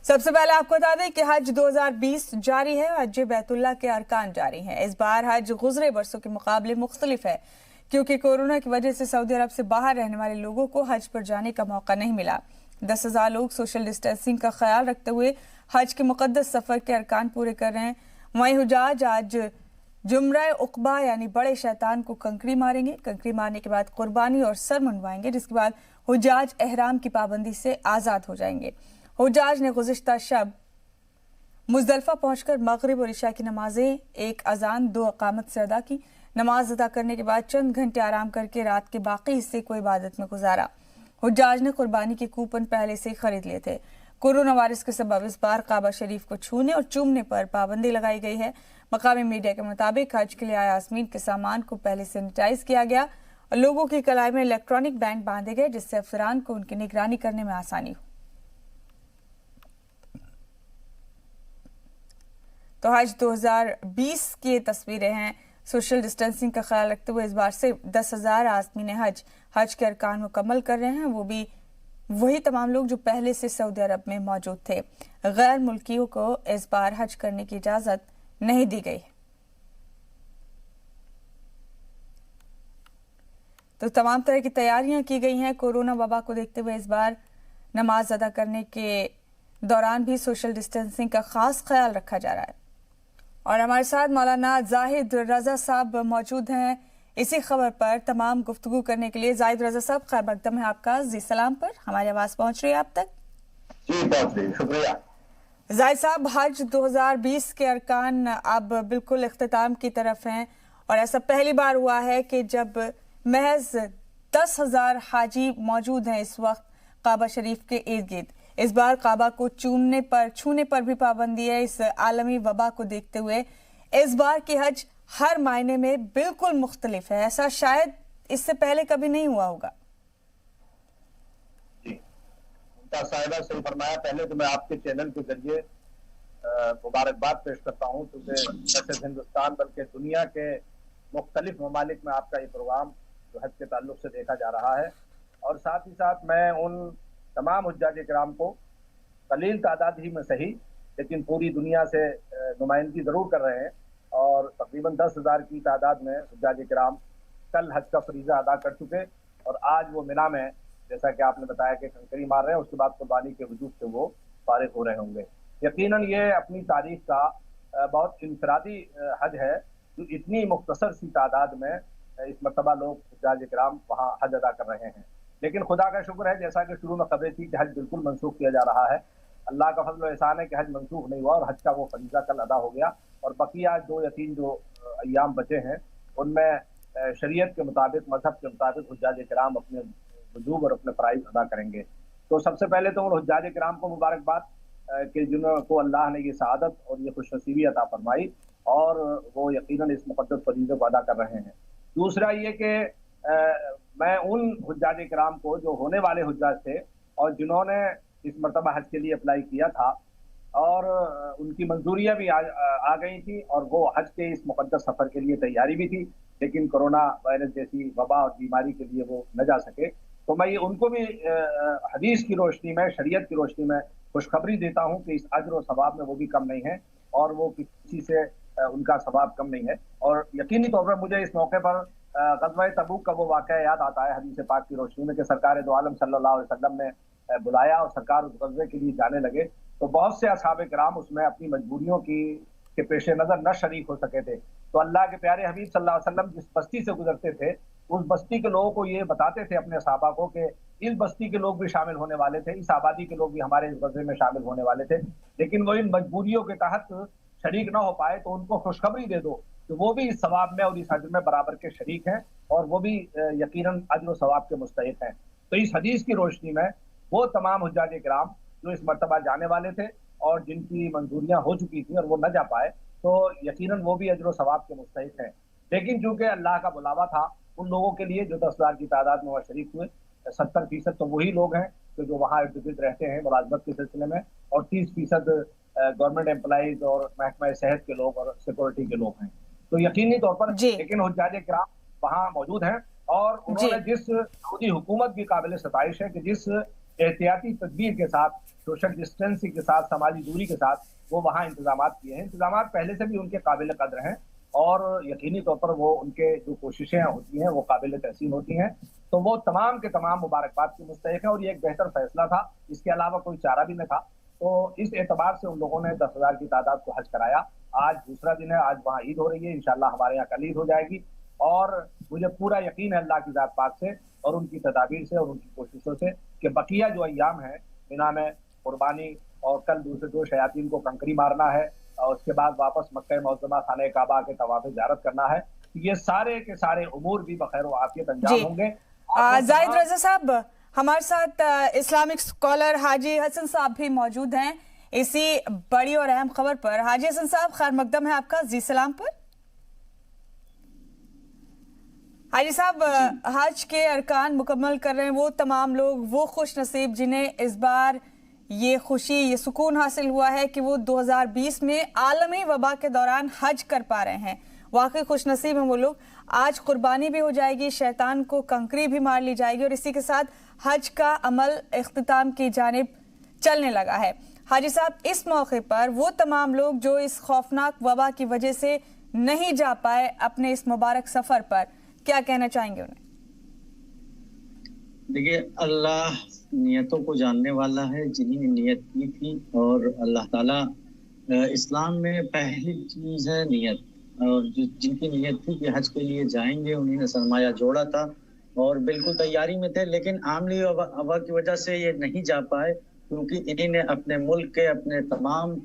सबसे पहले आपको बता दें कि हज 2020 जारी है। हज बैतुल्लाह के अरकान जारी हैं। इस बार हज गुजरे बरसों के मुकाबले मुख्तलिफ है, क्योंकि कोरोना की वजह से सऊदी अरब से बाहर रहने वाले लोगों को हज पर जाने का मौका नहीं मिला। 10,000 लोग सोशल डिस्टेंसिंग का ख्याल रखते हुए हज के मुकद्दस सफर के अरकान पूरे कर रहे हैं। वहीं हुजाज आज जुमरा उक़बा यानी बड़े शैतान को कंकड़ी मारेंगे। कंकड़ी मारने के बाद कुर्बानी और सर मुंडवाएंगे, जिसके बाद हुजाज एहराम की पाबंदी से आज़ाद हो जाएंगे। हुजाज ने गुज़िश्ता शब मुज़दलिफ़ा पहुंचकर मगरिब और इशा की नमाजें, एक अजान 2 अकामत से अदा की। नमाज अदा करने के बाद चंद घंटे आराम करके रात के बाकी हिस्से को इबादत में गुजारा। हुजाज ने कुर्बानी के कूपन पहले से ही खरीद लिए थे। कोरोना वायरस के सबब इस बार काबा शरीफ को छूने और चूमने पर पाबंदी लगाई गई है। मकामी मीडिया के मुताबिक हज के लिए आए आज़मीन के सामान को पहले सैनिटाइज किया गया और लोगों की कलाई में इलेक्ट्रॉनिक बैंड बांधे गए, जिससे अफसरान को उनकी निगरानी करने में आसानी हो। तो हज 2020 की ये तस्वीरें हैं। सोशल डिस्टेंसिंग का ख्याल रखते हुए इस बार से 10,000 आज़मीन हज के अरकान मुकम्मल कर रहे हैं। वो भी वही तमाम लोग जो पहले से सऊदी अरब में मौजूद थे। गैर मुल्कियों को इस बार हज करने की इजाज़त नहीं दी गई। तो तमाम तरह की तैयारियां की गई हैं। कोरोना वबा को देखते हुए इस बार नमाज अदा करने के दौरान भी सोशल डिस्टेंसिंग का खास ख्याल रखा जा रहा है। और हमारे साथ मौलाना जाहिद रजा साहब मौजूद हैं इसी खबर पर तमाम गुफ्तगू करने के लिए। जाहिद रजा साहब, खैर मकदम है आपका जी सलाम पर। हमारी आवाज़ पहुंच रही है आप तक? जी बहुत शुक्रिया। जाहिद साहब, हज 2020 के अरकान अब बिल्कुल इख्तिताम की तरफ हैं और ऐसा पहली बार हुआ है कि जब महज 10,000 हाजी मौजूद हैं इस वक्त काबा शरीफ के इर्द गिर्द। इस बार काबा को छूने पर भी पाबंदी है। इस आलमी वबा को देखते हुए इस बार की हज हर मायने में बिल्कुल मुख्तलिफ है। ऐसा शायद इससे पहले कभी नहीं हुआ होगा। जी साहिबा सही फरमाया। पहले तो मैं आपके चैनल के जरिए मुबारकबाद पेश करता हूँ, क्योंकि न सिर्फ हिंदुस्तान बल्कि दुनिया के मुख्तलिफ ममालिक में आपका ये प्रोग्राम जो हज के ताल्लुक से देखा जा रहा है। और साथ ही साथ मैं उन तमाम हुज्जाज किराम को कलील तादाद ही में सही लेकिन पूरी दुनिया से नुमाइंदगी ज़रूर कर रहे हैं और तकरीबन 10,000 की तादाद में हुज्जाज किराम कल हज का फरीज़ा अदा कर चुके और आज वो मिना में, जैसा कि आपने बताया, कि कंकरी मार रहे हैं। उसके बाद कुर्बानी के वजूद से वो फारिग हो रहे होंगे। यकीनन ये अपनी तारीख का बहुत इनफरादी हज है जो इतनी मुख्तसर सी तादाद में इस मरतबा लोग हुज्जाज किराम वहाँ हज अदा कर रहे हैं। लेकिन खुदा का शुक्र है, जैसा कि शुरू में खबरें थी कि हज बिल्कुल मंसूख किया जा रहा है। अल्लाह का फजल एहसान है कि हज मंसूख नहीं हुआ और हज का वो फरीज़ा कल अदा हो गया और बकिया 2 या 3 जो अय्याम बचे हैं उनमें शरीयत के मुताबिक, मजहब के मुताबिक हुज्जाज किराम अपने वजूब और अपने फ़राइज़ अदा करेंगे। तो सबसे पहले तो उन हुज्जाज किराम को मुबारकबाद कि जिनको अल्लाह ने ये सआदत और ये खुशनसीबी अता फरमाई और वो यकीनन इस मुक़द्दस फरीज़े को अदा कर रहे हैं। दूसरा ये कि मैं उन हुज्जाज किराम को जो होने वाले हुज्जाज थे और जिन्होंने इस मरतबा हज के लिए अप्लाई किया था और उनकी मंजूरियां भी आ गई थी और वो हज के इस मुक़द्दस सफ़र के लिए तैयारी भी थी, लेकिन कोरोना वायरस जैसी वबा और बीमारी के लिए वो न जा सके। तो मैं ये उनको भी हदीस की रोशनी में, शरीयत की रोशनी में खुशखबरी देता हूँ कि इस अज्र और सवाब में वो भी कम नहीं है और वो किसी से उनका सवाब कम नहीं है। और यकीनी तौर पर मुझे इस मौके पर ग़ज़वा तबूक का वो वाक़या याद आता है हदीस पाक की रोशनी में कि सरकार दो आलम सल्लल्लाहु अलैहि वसल्लम ने बुलाया और सरकार उस ग़ज़वे के लिए जाने लगे तो बहुत से असहाबे किराम उसमें अपनी मजबूरियों के पेश नज़र न शरीक हो सके थे। तो अल्लाह के प्यारे हबीब सल्लल्लाहु अलैहि वसल्लम जिस बस्ती से गुजरते थे उस बस्ती के लोगों को ये बताते थे अपने सहाबा को कि इस बस्ती के लोग भी शामिल होने वाले थे, इस आबादी के लोग भी हमारे इस ग़ज़वे में शामिल होने वाले थे, लेकिन वो इन मजबूरियों के तहत शरीक न हो पाए। तो उनको खुशखबरी दे दो कि वो भी इस सवाब में और इस अज्र में बराबर के शरीक हैं और वो भी यकीनन अज्र और सवाब के मुस्तहिक़ हैं। तो इस हदीस की रोशनी में वो तमाम हुज्जाज किराम जो इस मरतबा जाने वाले थे और जिनकी मंजूरियां हो चुकी थी और वो न जा पाए, तो यकीनन वो भी अज्र और सवाब के मुस्तहिक़ हैं। लेकिन चूंकि अल्लाह का बुलावा था उन लोगों के लिए जो 10,000 की तादाद में वह शरीक हुए, 70% तो वही लोग हैं तो जो वहाँ इर्द गिर्द रहते हैं मुलाजमत के सिलसिले में और 30% गवर्नमेंट एम्प्लॉइज और महकमा सेहत के लोग और सिक्योरिटी के लोग हैं। तो यकीनी तौर पर लेकिन हुज्जाज किराम वहाँ मौजूद हैं और उन्होंने जिस सऊदी हुकूमत की काबिल सताइश है कि जिस एहतियाती तदबीर के साथ, सोशल डिस्टेंसिंग के साथ, समाजी दूरी के साथ वो वहाँ इंतजाम किए हैं। इंतजाम पहले से भी उनके काबिल कद्र हैं और यकीनी तौर पर वो उनके जो कोशिशें होती हैं वो काबिल तहसीन होती हैं। तो वो तमाम के तमाम मुबारकबाद के मुस्तहिक है और ये एक बेहतर फैसला था, इसके अलावा कोई चारा भी न था। तो इस एतबार से उन लोगों ने 10,000 की तादाद को हज कराया। आज दूसरा दिन है, आज वहाँ ईद हो रही है, इंशाल्लाह हमारे यहाँ कल ईद हो जाएगी। और मुझे पूरा यकीन है अल्लाह की ज़ात पाक से और उनकी तदाबीर से और उनकी कोशिशों से कि बकिया जो अय्याम है मिना में कुर्बानी और कल दूसरे 2 शयातीन को कंकरी मारना है और उसके बाद वापस मक्का मुअज़्ज़मा खाने काबा के तवाफ़ ज़ियारत करना है, ये सारे के सारे उमूर भी बखैर व आफियत अंजाम होंगे। जाहिद रज़ा साहब, हमारे साथ इस्लामिक स्कॉलर हाजी हसन साहब भी मौजूद हैं इसी बड़ी और अहम खबर पर। हाजी हसन साहब, खैर मकदम है आपका जी सलाम पर। हाजी साहब, हज के अरकान मुकम्मल कर रहे हैं वो तमाम लोग, वो खुश नसीब जिन्हें इस बार ये खुशी, ये सुकून हासिल हुआ है कि वो 2020 में आलमी वबा के दौरान हज कर पा रहे हैं। वाकई खुश नसीब हैं वो लोग। आज कुर्बानी भी हो जाएगी, शैतान को कंकरी भी मार ली जाएगी और इसी के साथ हज का अमल इख्तिताम की जानिब चलने लगा है। हाजी साहब, इस मौके पर वो तमाम लोग जो इस खौफनाक वबा की वजह से नहीं जा पाए अपने इस मुबारक सफर पर, क्या कहना चाहेंगे उन्हें? देखिए, अल्लाह नियतों को जानने वाला है, जिन्हीं ने नियत की थी। और अल्लाह ताला इस्लाम में पहली चीज़ है नियत, और जिनकी नियत थी कि हज के लिए जाएंगे उन्हीं ने सरमाया जोड़ा था और बिल्कुल तैयारी में थे, लेकिन आमली वबा की वजह से ये नहीं जा पाए क्योंकि इन्हीं ने अपने मुल्क के, अपने तमाम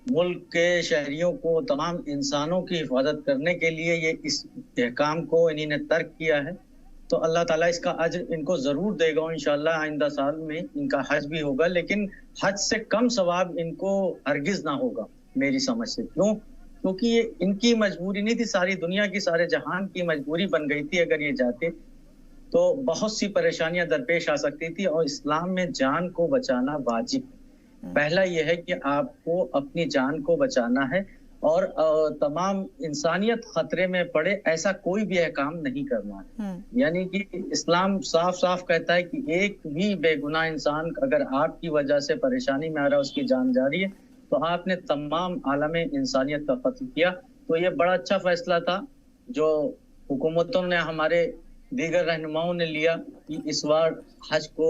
मुल्क के शहरियों को, तमाम इंसानों की हिफाजत करने के लिए ये इस काम को इन्हीं ने तर्क किया है। तो अल्लाह ताला इसका अज्र इनको ज़रूर देगा इंशाअल्लाह। आइंदा साल में इनका हज भी होगा, लेकिन हज से कम सवाब इनको हरगिज़ ना होगा मेरी समझ से। क्यों? क्योंकि ये इनकी मजबूरी नहीं थी, सारी दुनिया की, सारे जहान की मजबूरी बन गई थी। अगर ये जाते तो बहुत सी परेशानियां दरपेश आ सकती थी और इस्लाम में जान को बचाना वाजिब। पहला यह है कि आपको अपनी जान को बचाना है और तमाम इंसानियत खतरे में पड़े ऐसा कोई भी काम नहीं करना है। यानी कि इस्लाम साफ साफ कहता है कि एक भी बेगुनाह इंसान अगर आपकी वजह से परेशानी में आ रहा है, उसकी जान जा रही है, तो आपने तमाम आलम इंसानियत का कत्ल किया। तो ये बड़ा अच्छा फैसला था जो हुकूमतों ने, हमारे दीगर रहनुमाओं ने लिया कि इस बार हज को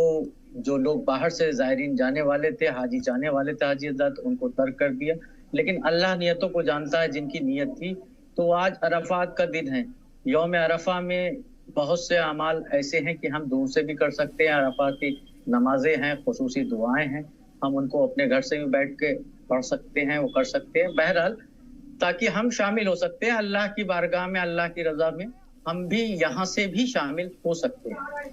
जो लोग बाहर से ज़ायरीन जाने वाले थे, हाजी जाने वाले थे, हाजी हज़रात, उनको तर्क कर दिया। लेकिन अल्लाह नियतों को जानता है, जिनकी नियत थी। तो आज अरफात का दिन है, यौम अरफा में बहुत से अमाल ऐसे हैं कि हम दूर से भी कर सकते हैं। अरफात की नमाजें हैं, खुसूसी दुआएं हैं, हम उनको अपने घर से भी बैठ के पढ़ सकते हैं, वो कर सकते हैं। बहरहाल ताकि हम शामिल हो सकते हैं अल्लाह की बारगाह में, अल्लाह की रजा में, हम भी यहाँ से भी शामिल हो सकते हैं।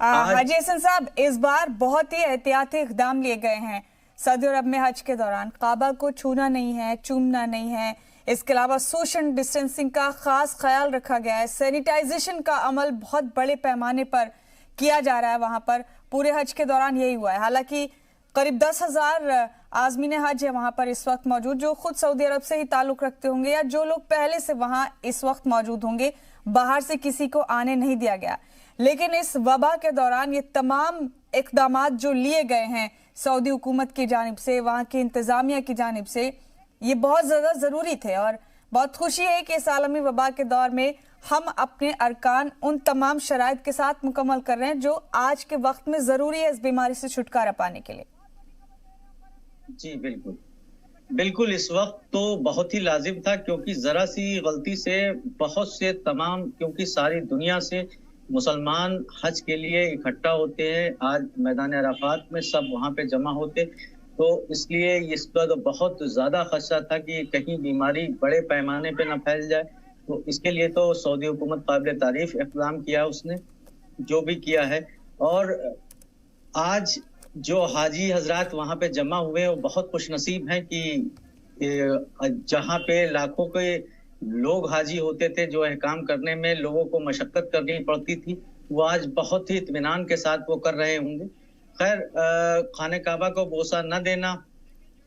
हाजी हसन साहब, इस बार बहुत ही एहतियाती इक़दाम लिए गए हैं। सऊदी अरब में हज के दौरान काबा को छूना नहीं है, चूमना नहीं है। इसके अलावा सोशल डिस्टेंसिंग का खास ख्याल रखा गया है। सैनिटाइजेशन का अमल बहुत बड़े पैमाने पर किया जा रहा है। वहां पर पूरे हज के दौरान यही हुआ है। हालांकि करीब 10,000 आज़मीन हज है वहां पर इस वक्त मौजूद, जो खुद सऊदी अरब से ही ताल्लुक रखते होंगे या जो लोग पहले से वहां इस वक्त मौजूद होंगे। बाहर से किसी को आने नहीं दिया गया। लेकिन इस वबा के दौरान ये तमाम इक़दामात जो लिए गए हैं सऊदी हुकूमत की जानिब से, वहाँ की इंतज़ामिया की जानिब से, ये बहुत ज़्यादा ज़रूरी थे। और बहुत खुशी है कि इस आलमी वबा के दौर में हम अपने अरकान उन तमाम शराइत के साथ मुकम्मल कर रहे हैं जो आज के वक्त में ज़रूरी है इस बीमारी से छुटकारा पाने के लिए। जी बिल्कुल बिल्कुल, इस वक्त तो बहुत ही लाजिम था, क्योंकि ज़रा सी गलती से बहुत से तमाम, क्योंकि सारी दुनिया से मुसलमान हज के लिए इकट्ठा होते हैं। आज मैदान अराफात में सब वहाँ पे जमा होते, तो इसलिए इस पर बहुत ज़्यादा खदशा था कि कहीं बीमारी बड़े पैमाने पे ना फैल जाए। तो इसके लिए तो सऊदी हुकूमत काबिल तारीफ इक़दाम किया उसने, जो भी किया है। और आज जो हाजी हजरात वहाँ पे जमा हुए वो बहुत खुशनसीब हैं कि जहाँ पे लाखों के लोग हाजी होते थे, जो अहकाम करने में लोगों को मशक्क़त करनी पड़ती थी, वो आज बहुत ही इत्मीनान के साथ वो कर रहे होंगे। खैर, खाने काबा को बोसा न देना,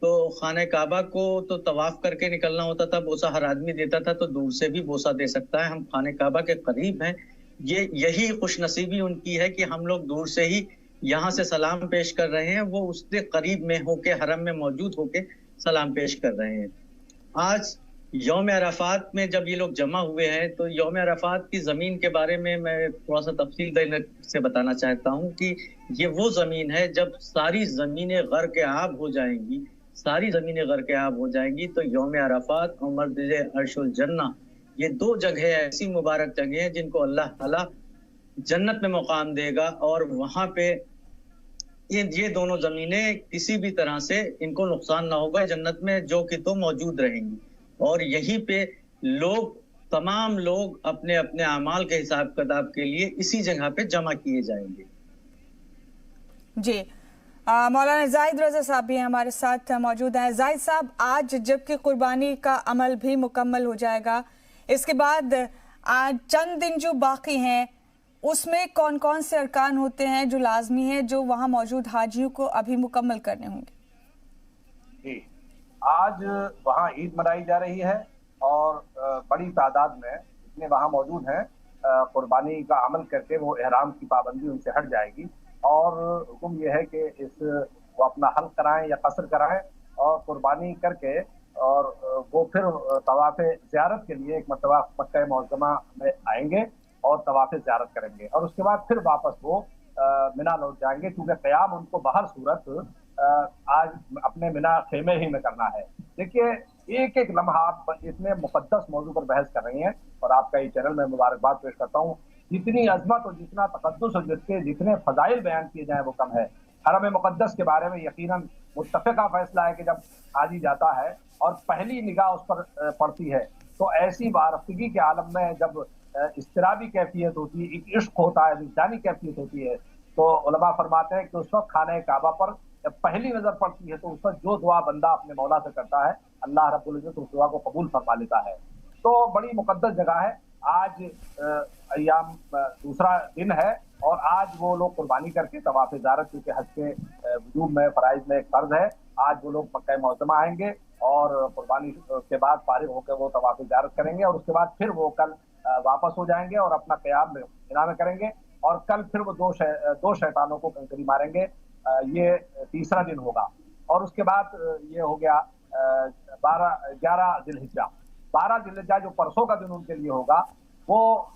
तो खाने काबा को तो तवाफ करके निकलना होता था, बोसा हर आदमी देता था, तो दूर से भी बोसा दे सकता है। हम खाने काबा के करीब हैं, यही खुशनसीबी उनकी है कि हम लोग दूर से ही यहाँ से सलाम पेश कर रहे हैं, वो उससे करीब में होके, हरम में मौजूद होके सलाम पेश कर रहे हैं। आज यौम अराफात में जब ये लोग जमा हुए हैं, तो यौम अराफात की ज़मीन के बारे में मैं थोड़ा सा तफसील देने से बताना चाहता हूँ कि ये वो ज़मीन है, जब सारी ज़मीनें गर्क आब हो जाएंगी, सारी ज़मीनें गर्क आब हो जाएंगी, तो यौम अराफात और मस्जिद अर्शुल जन्ना, ये दो जगह ऐसी मुबारक जगह हैं जिनको अल्लाह ताला जन्नत में मुकाम देगा, और वहाँ पे ये दोनों ज़मीनें किसी भी तरह से इनको नुकसान ना होगा, जन्नत में जो कि तो मौजूद रहेंगी। और यहीं पे लोग, तमाम लोग अपने अपने अमाल के हिसाब किताब के लिए इसी जगह पे जमा किए जाएंगे। जी, मौलाना जाहिद रज़ा साहब भी हमारे साथ मौजूद हैं। जाहिद साहब, आज जबकि कुर्बानी का अमल भी मुकम्मल हो जाएगा, इसके बाद आज चंद दिन जो बाकी हैं उसमें कौन कौन से अरकान होते हैं जो लाजमी है, जो वहाँ मौजूद हाजियों को अभी मुकम्मल करने होंगे? जी, आज वहाँ ईद मनाई जा रही है और बड़ी तादाद में जितने वहाँ मौजूद हैं कुर्बानी का अमल करके वो एहराम की पाबंदी उनसे हट जाएगी, और हुक्म यह है कि वो अपना हल्क कराएं या कसर कराएं और कुर्बानी करके और वो फिर तवाफ़ ज़ियारत के लिए एक मरतबा मक्का मुअज़्ज़मा में आएंगे और तवाफ़ ज़ियारत करेंगे, और उसके बाद फिर वापस वो मिना लौट जाएंगे, क्योंकि क़याम उनको बहर सूरत आज अपने मिना खेमे ही में करना है। देखिए, एक एक लम्हा आप इतने मुक़द्दस मौजू पर बहस कर रही हैं, और आपका ये चैनल में मुबारकबाद पेश करता हूँ। जितनी अजमत और जितना तक़द्दुस और जितने फ़ज़ाइल बयान किए जाएँ वो कम है। हरम मुक़द्दस के बारे में यकीनन मुत्तफ़िक़ा फ़ैसला है कि जब हाजी जाता है और पहली निगाह उस पर पड़ती है, तो ऐसी वारफ़गी के आलम में जब इज़्तिराबी कैफ़ियत होती है, एक इश्क होता है, विजदानी कैफ़ियत होती है, तो उलमा फरमाते हैं कि उस वक्त खाने काबा पर जब पहली नजर पड़ती है तो उस वक्त जो दुआ बंदा अपने मौला से करता है, अल्लाह रब्बुल इज़्ज़त उस दुआ को कबूल फरमा लेता है। तो बड़ी मुक़द्दस जगह है। आज अय्याम दूसरा दिन है और आज वो लोग कुर्बानी करके तवाफ़ ज़ियारत, क्योंकि हज के वजूब में फ़राइज़ में एक फ़र्ज़ है, आज वो लोग मक्का मुअज़्ज़मा आएंगे और कुर्बानी के बाद फारिग होकर वो तवाफ़ ज़ियारत करेंगे, और उसके बाद फिर वो कल वापस हो जाएंगे और अपना क़याम मिना में करेंगे, और कल फिर वो दो शैतानों को कंकरी मारेंगे। ये तीसरा दिन होगा, और उसके बाद ये हो गया 11 ज़िलहिज्जा। 12 ज़िलहिज्जा जो परसों का दिन उनके लिए होगा, वो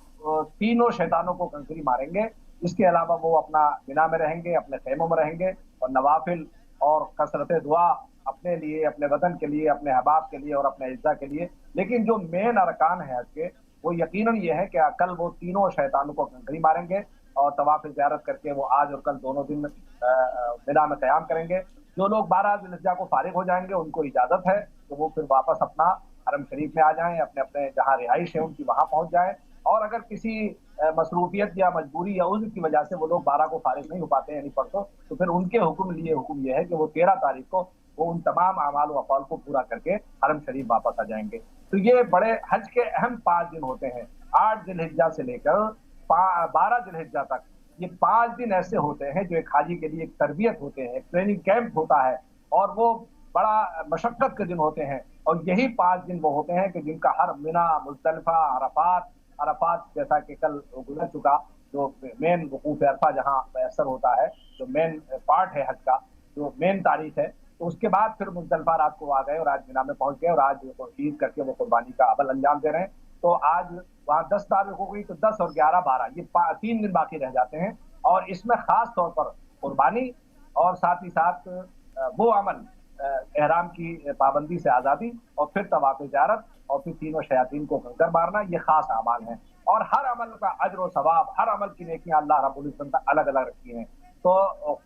तीनों शैतानों को कंकरी मारेंगे। इसके अलावा वो अपना मिना में रहेंगे, अपने खेमों में रहेंगे, और नवाफिल और कसरत दुआ अपने लिए, अपने वतन के लिए, अपने अहबाब के लिए और अपने इज्जा के लिए। लेकिन जो मेन अरकान है हज के, वो यकीनन ये है कि कल वो तीनों शैतानों को कंकरी मारेंगे और तवाफ़ ज़ियारत करके वो आज और कल दोनों दिन मिना में क़याम करेंगे। जो लोग 12 ज़िलहिज्जा को फारिग हो जाएंगे, उनको इजाज़त है तो वो फिर वापस अपना हरम शरीफ में आ जाएं, अपने अपने जहाँ रिहाइश है उनकी वहाँ पहुँच जाएं। और अगर किसी मसरूफियत या मजबूरी या उज़्र की वजह से वो लोग 12 को फारिग नहीं हो पाते हैं, यानी परसों, तो फिर उनके हुक्म ये है कि वो 13 तारीख को वो उन तमाम अमाल व अफ़ाल को पूरा करके हरम शरीफ वापस आ जाएंगे। तो ये बड़े हज के अहम 5 दिन होते हैं, 8 ज़िलहिज्जा से लेकर 12 ज़िलहिज्जा तक। ये 5 दिन ऐसे होते हैं जो एक हाजी के लिए एक तरबियत होते हैं, एक ट्रेनिंग कैंप होता है, और वो बड़ा मशक्क़त के दिन होते हैं। और यही 5 दिन वो होते हैं कि जिनका हर मिना, मुज़दलिफ़ा, अरफात जैसा कि कल गुजर चुका, जो मेन वकूफ़ अरफा जहाँ मैसर होता है, जो मेन पार्ट है हज का, जो मेन तारीख है, तो उसके बाद फिर मुज़दलिफ़ा रात को आ गए और आज मिना में पहुंच गए, और आज ईद करके वो कुर्बानी का अमल अंजाम दे रहे हैं। तो आज वहाँ 10 तारीख हो गई, तो 10 और 11, 12 ये 3 दिन बाकी रह जाते हैं, और इसमें खास तौर पर कुर्बानी और साथ ही साथ वो अमल एहराम की पाबंदी से आज़ादी, और फिर तवाफ़ ज़ियारत, और फिर तीनों शयातीन को कंकर मारना, ये खास अमाल हैं। और हर अमल का अज्र व सवाब, हर अमल की नेकियां अल्लाह रब्बुल इज़्ज़त अलग अलग रखी हैं। तो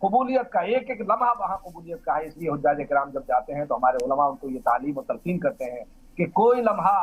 कबूलियत का एक एक लम्हा वहाँ कबूलियत का है। इसलिए हुज्जाज किराम जब जाते हैं तो हमारे उलमा उनको ये तालीम और तलकीन करते हैं कि कोई लम्हा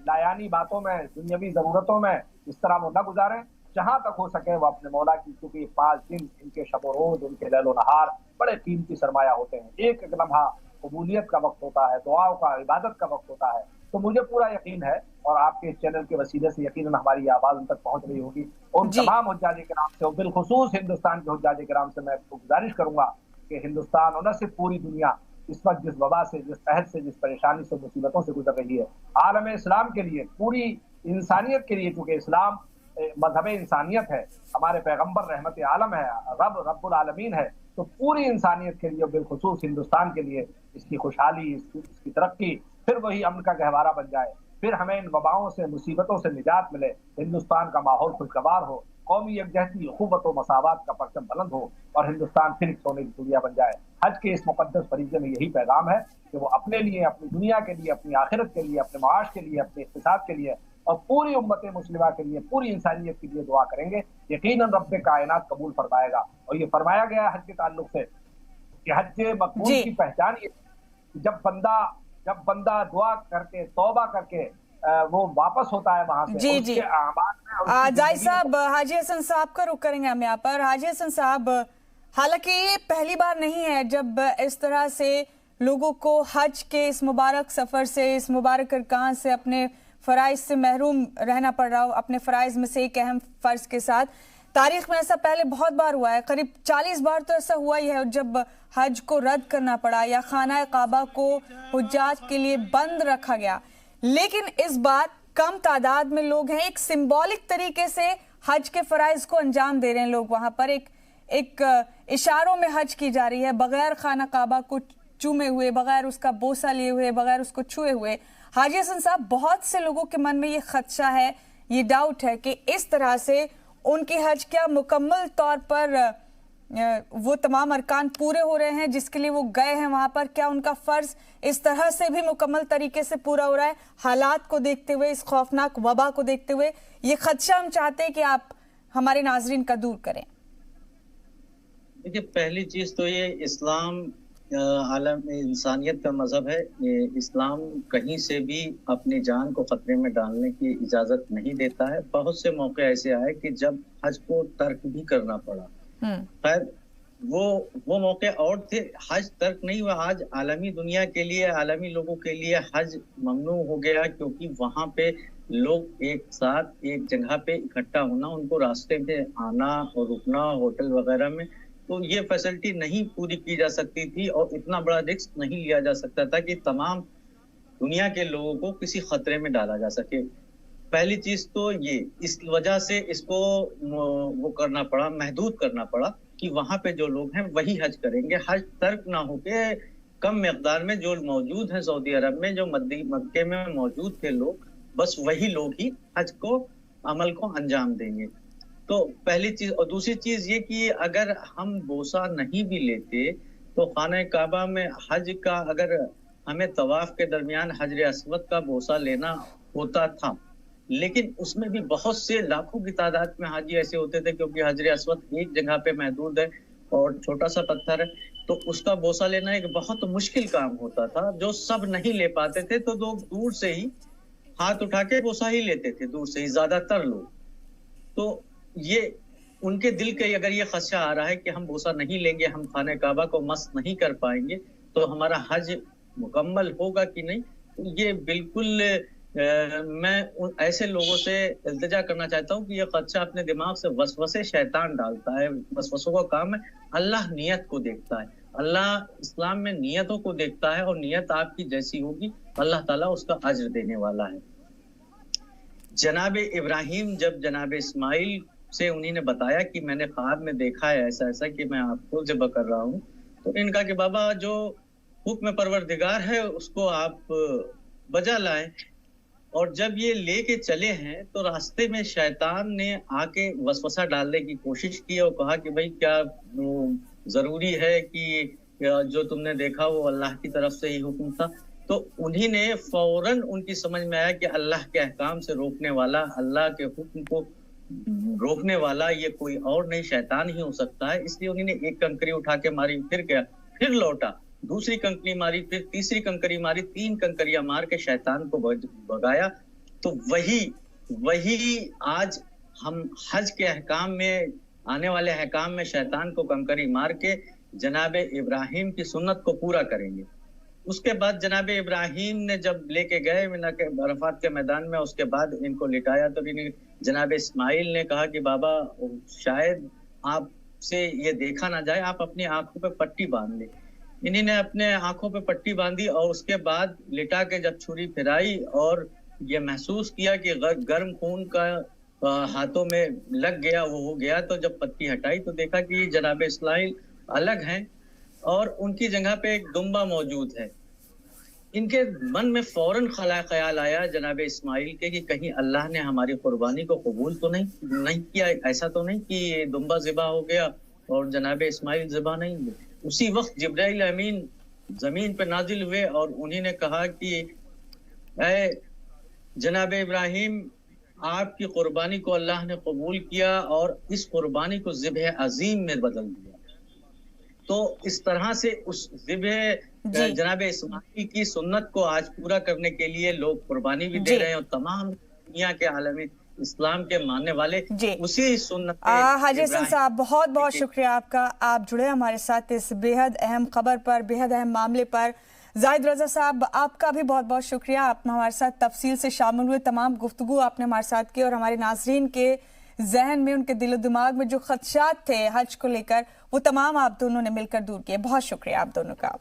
लायानी बातों में, दुनियावी ज़रूरतों में इस तरह वो न गुजारें, जहाँ तक हो सके वो अपने मौला की, क्योंकि 5 दिन इनके शब व रोज़, उनके लैल व नहार बड़े कीमती सरमाया होते हैं। एक एक लम्हा कबूलियत का वक्त होता है, दुआओं का, इबादत का वक्त होता है। तो मुझे पूरा यकीन है, और आपके चैनल के वसीले से यकीनन हमारी ये आवाज़ उन तक पहुँच रही होगी। उन तमाम हुज्जाज किराम से, बिलखुसूस हिंदुस्तान के हुज्जाज किराम से मैं गुजारिश करूँगा कि हिंदुस्तान और न सिर्फ पूरी दुनिया इस वक्त जिस वबा से, जिस कहत से, जिस परेशानी से, मुसीबतों से गुजर रही है, आलम इस्लाम के लिए, पूरी इंसानियत के लिए, क्योंकि इस्लाम मजहब इंसानियत है, हमारे पैगंबर रहमत आलम है, रब्बुल आलमीन है, तो पूरी इंसानियत के लिए, बिलखुसूस हिंदुस्तान के लिए इसकी खुशहाली, इसकी तरक्की, फिर वही अमन का गहवारा बन जाए, फिर हमें इन वबाओं से, मुसीबतों से निजात मिले, हिंदुस्तान का माहौल खुशगवार हो, कौमी यकजहती, अखुवत व मसावत का परचम बुलंद हो और हिंदुस्तान फिर सोने की चिड़िया बन जाए। हज के इस मुकद्दस फरीज़े में यही पैगाम है कि वो अपने लिए, अपनी दुनिया के लिए, अपनी आखिरत के लिए, अपने माश के लिए, अपने इक़्तिसाद के लिए और पूरी उम्मत मुस्लिमा के लिए, पूरी इंसानियत के लिए दुआ करेंगे। यकीनन रब्बे कायनात कबूल फरमाएगा। और ये फरमाया गया हज के ताल्लुक से कि हज मकबूल की पहचान ये, जब बंदा दुआ करके, तौबा करके वो वापस होता है वहां से। जी जी, जाहिद साहब, हाजी हसन साहब का रुख करेंगे हम यहाँ पर। हाजी हसन साहब, हालांकि ये पहली बार नहीं है जब इस तरह से लोगों को हज के इस मुबारक सफर से, इस मुबारक अरकान से, अपने फराइज से महरूम रहना पड़ रहा हो, अपने फराइज में से एक अहम फर्ज के साथ। तारीख में ऐसा पहले बहुत बार हुआ है, करीब 40 बार तो ऐसा हुआ ही है जब हज को रद्द करना पड़ा या खाना काबा को हुज्जाज के लिए बंद रखा गया। लेकिन इस बार कम तादाद में लोग हैं, एक सिंबॉलिक तरीके से हज के फराइज को अंजाम दे रहे हैं लोग। वहां पर एक इशारों में हज की जा रही है, बगैर खाना काबा को चूमे हुए, बगैर उसका बोसा लिए हुए, बगैर उसको छुए हुए। हाजी हसन साहब, बहुत से लोगों के मन में ये खदशा है, ये डाउट है कि इस तरह से उनकी हज क्या मुकम्मल तौर पर वो तमाम अरकान पूरे हो रहे हैं जिसके लिए वो गए हैं वहां पर, क्या उनका फर्ज इस तरह से भी मुकम्मल तरीके से पूरा हो रहा है? हालात को देखते हुए, इस खौफनाक वबा को देखते हुए, ये खदशा हम चाहते हैं कि आप हमारे नाजरीन का दूर करें। देखिए, पहली चीज तो ये इस्लाम आलम इंसानियत का मजहब है। इस्लाम कहीं से भी अपनी जान को खतरे में डालने की इजाजत नहीं देता है। बहुत से मौके ऐसे आए कि जब हज को तर्क भी करना पड़ा। खैर, वो मौके और थे। हज तर्क नहीं हुआ। आज आलमी दुनिया के लिए, आलमी लोगों के लिए हज ममनू हो गया, क्योंकि वहां पे लोग एक साथ एक जगह पे इकट्ठा होना, उनको रास्ते में आना और रुकना होटल वगैरह में, तो ये फैसिलिटी नहीं पूरी की जा सकती थी और इतना बड़ा रिस्क नहीं लिया जा सकता था कि तमाम दुनिया के लोगों को किसी खतरे में डाला जा सके। पहली चीज तो ये, इस वजह से इसको वो करना पड़ा, महदूद करना पड़ा कि वहां पे जो लोग हैं वही हज करेंगे। हज तर्क ना होके कम मिकदार में जो मौजूद हैं सऊदी अरब में, जो मक्के में मौजूद थे लोग, बस वही लोग ही हज को अमल को अंजाम देंगे। तो पहली चीज। और दूसरी चीज ये कि अगर हम बोसा नहीं भी लेते तो खाना काबा में हज का, अगर हमें तवाफ के दरमियान हजर अस्वद का बोसा लेना होता था, लेकिन उसमें भी बहुत से लाखों की तादाद में हाजी ऐसे होते थे, क्योंकि हजर अस्वद एक जगह पे महदूद है और छोटा सा पत्थर है, तो उसका बोसा लेना एक बहुत मुश्किल काम होता था, जो सब नहीं ले पाते थे। तो लोग दूर से ही हाथ उठा के बोसा ही लेते थे, दूर से ही ज्यादातर लोग। तो ये उनके दिल के अगर ये खदशा आ रहा है कि हम बोसा नहीं लेंगे, हम खाने काबा को मस नहीं कर पाएंगे, तो हमारा हज मुकम्मल होगा कि नहीं, तो ये बिल्कुल मैं ऐसे लोगों से इल्तिजा करना चाहता हूँ कि ये खदशा अपने दिमाग से वसवसे शैतान डालता है। वसवसों का काम है। अल्लाह नियत को देखता है। अल्लाह इस्लाम में नियतों को देखता है, और नियत आपकी जैसी होगी अल्लाह ताला उसका अज्र देने वाला है। जनाब इब्राहिम जब जनाब इस्माइल से उन्हीं ने बताया कि मैंने ख्वाब में देखा है ऐसा ऐसा कि मैं आपको ज़िबा कर रहा हूँ, तो इनका कि बाबा जो हुक्म परवरदिगार है उसको आप बजा लाएं। और जब ये लेके चले हैं तो रास्ते में शैतान ने आके वसवसा डालने की कोशिश की और कहा कि भाई क्या जरूरी है कि जो तुमने देखा वो अल्लाह की तरफ से ही हुक्म था। तो उन्हीं ने फौरन उनकी समझ में आया कि अल्लाह के अहकाम से रोकने वाला, अल्लाह के हुक्म को रोकने वाला ये कोई और नहीं, शैतान ही हो सकता है। इसलिए उन्होंने एक कंकरी उठा के मारी, फिर गया, फिर लौटा, दूसरी कंकरी मारी, फिर तीसरी कंकरी मारी, 3 कंकरियां मार के शैतान को भगाया। तो वही आज हम हज के अहकाम में, आने वाले अहकाम में शैतान को कंकरी मार के जनाब इब्राहिम की सुन्नत को पूरा करेंगे। उसके बाद जनाब इब्राहिम ने जब लेके गए अरफात के मैदान में, उसके बाद इनको लिटाया तो जनाब इस्माइल ने कहा कि बाबा शायद आपसे ये देखा ना जाए, आप अपनी आंखों पे पट्टी बांध ले। इन्हीं ने अपने आंखों पे पट्टी बांधी और उसके बाद लिटा के जब छुरी फिराई और ये महसूस किया कि गर्म खून का हाथों में लग गया, वो हो गया। तो जब पत्ती हटाई तो देखा कि जनाब इस्माइल अलग हैं और उनकी जगह पे एक दुम्बा मौजूद है। इनके मन में फौरन ख्याल आया जनाब इस्माइल के कि कहीं अल्लाह ने हमारी कुर्बानी को कबूल तो नहीं किया, ऐसा तो नहीं कि ये दुम्बा ज़िबा हो गया और जनाब इस्माइल ज़िबा नहीं हुए। उसी वक्त जिब्राइल अमीन जमीन पर नाजिल हुए और उन्हीं ने कहा कि ऐ जनाब इब्राहिम, आपकी कुर्बानी को अल्लाह ने कबूल किया और इस कुर्बानी को ज़िब्ह अजीम में बदल दिया। तो इस तरह से उस ज़िब्ह जनाब इस्माइल की सुन्नत को आज पूरा करने के लिए लोग कुर्बानी भी दे रहे हैं और तमाम दुनिया के आलमी इस्लाम के मानने वाले उसी सुन्नत हाजी हसन साहब, बहुत बहुत शुक्रिया आपका। आप जुड़े हमारे साथ इस बेहद अहम खबर पर, बेहद अहम मामले पर। जाहिद रजा साहब, आपका भी बहुत बहुत शुक्रिया। आप हमारे साथ तफसील से शामिल हुए, तमाम गुफ्तगू आपने हमारे साथ की और हमारे नाजरीन के जहन में, उनके दिलो दिमाग में जो खदशात थे हज को लेकर, वो तमाम आप दोनों ने मिलकर दूर किए। बहुत शुक्रिया आप दोनों का।